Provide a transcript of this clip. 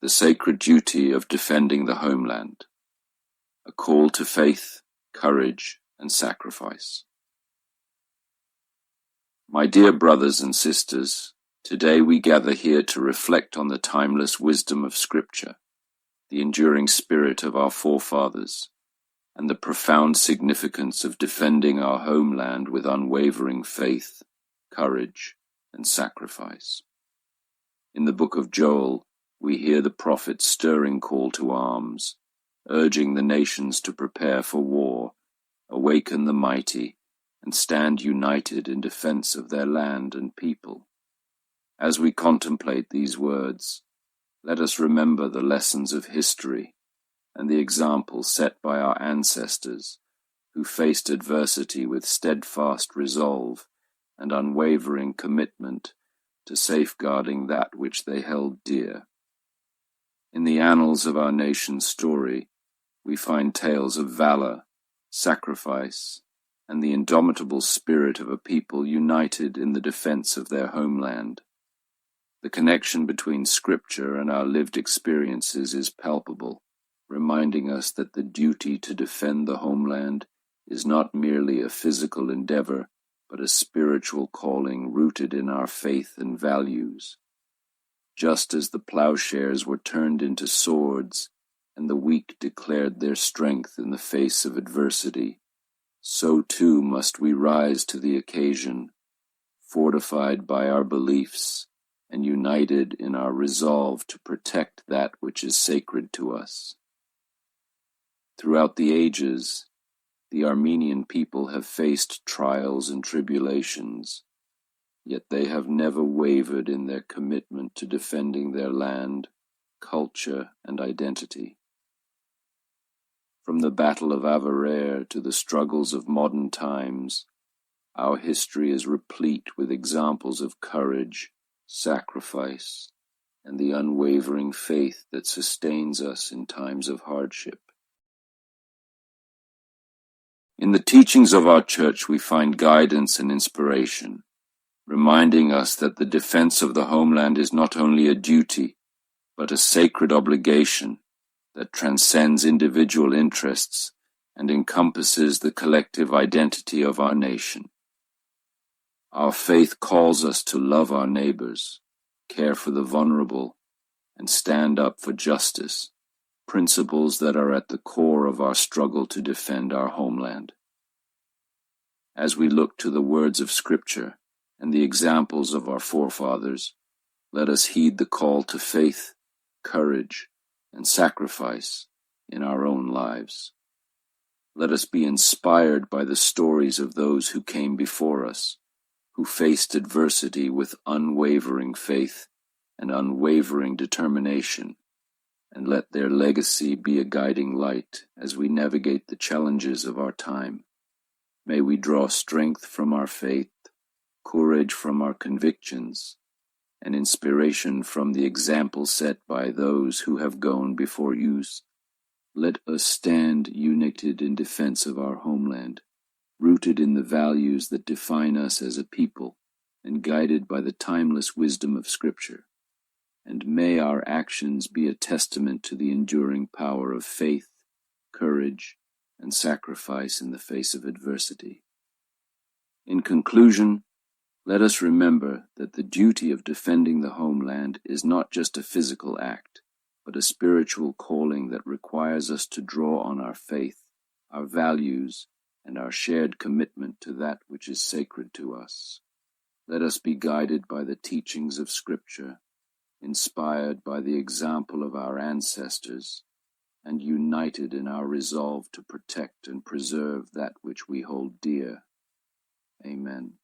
the sacred duty of defending the homeland, a call to faith, courage, and sacrifice. My dear brothers and sisters, today we gather here to reflect on the timeless wisdom of Scripture, the enduring spirit of our forefathers, and the profound significance of defending our homeland with unwavering faith, courage, and sacrifice. In the book of Joel, we hear the prophet's stirring call to arms, urging the nations to prepare for war, awaken the mighty, and stand united in defense of their land and people. As we contemplate these words, let us remember the lessons of history and the examples set by our ancestors who faced adversity with steadfast resolve and unwavering commitment to safeguarding that which they held dear. In the annals of our nation's story, we find tales of valor, sacrifice, and the indomitable spirit of a people united in the defense of their homeland. The connection between Scripture and our lived experiences is palpable, reminding us that the duty to defend the homeland is not merely a physical endeavor, but a spiritual calling rooted in our faith and values. Just as the plowshares were turned into swords and the weak declared their strength in the face of adversity, so too must we rise to the occasion, fortified by our beliefs and united in our resolve to protect that which is sacred to us. Throughout the ages, the Armenian people have faced trials and tribulations, yet they have never wavered in their commitment to defending their land, culture, and identity. From the Battle of Avarir to the struggles of modern times, our history is replete with examples of courage, sacrifice, and the unwavering faith that sustains us in times of hardship. In the teachings of our church we find guidance and inspiration, reminding us that the defense of the homeland is not only a duty, but a sacred obligation that transcends individual interests and encompasses the collective identity of our nation. Our faith calls us to love our neighbors, care for the vulnerable, and stand up for justice, principles that are at the core of our struggle to defend our homeland. As we look to the words of Scripture and the examples of our forefathers, let us heed the call to faith, courage, and sacrifice in our own lives. Let us be inspired by the stories of those who came before us, who faced adversity with unwavering faith and unwavering determination, and let their legacy be a guiding light as we navigate the challenges of our time. May we draw strength from our faith, courage from our convictions, and inspiration from the example set by those who have gone before us. Let us stand united in defense of our homeland, rooted in the values that define us as a people, and guided by the timeless wisdom of Scripture. And may our actions be a testament to the enduring power of faith, courage, and sacrifice in the face of adversity. In conclusion, let us remember that the duty of defending the homeland is not just a physical act, but a spiritual calling that requires us to draw on our faith, our values, and our shared commitment to that which is sacred to us. Let us be guided by the teachings of Scripture, inspired by the example of our ancestors, and united in our resolve to protect and preserve that which we hold dear. Amen.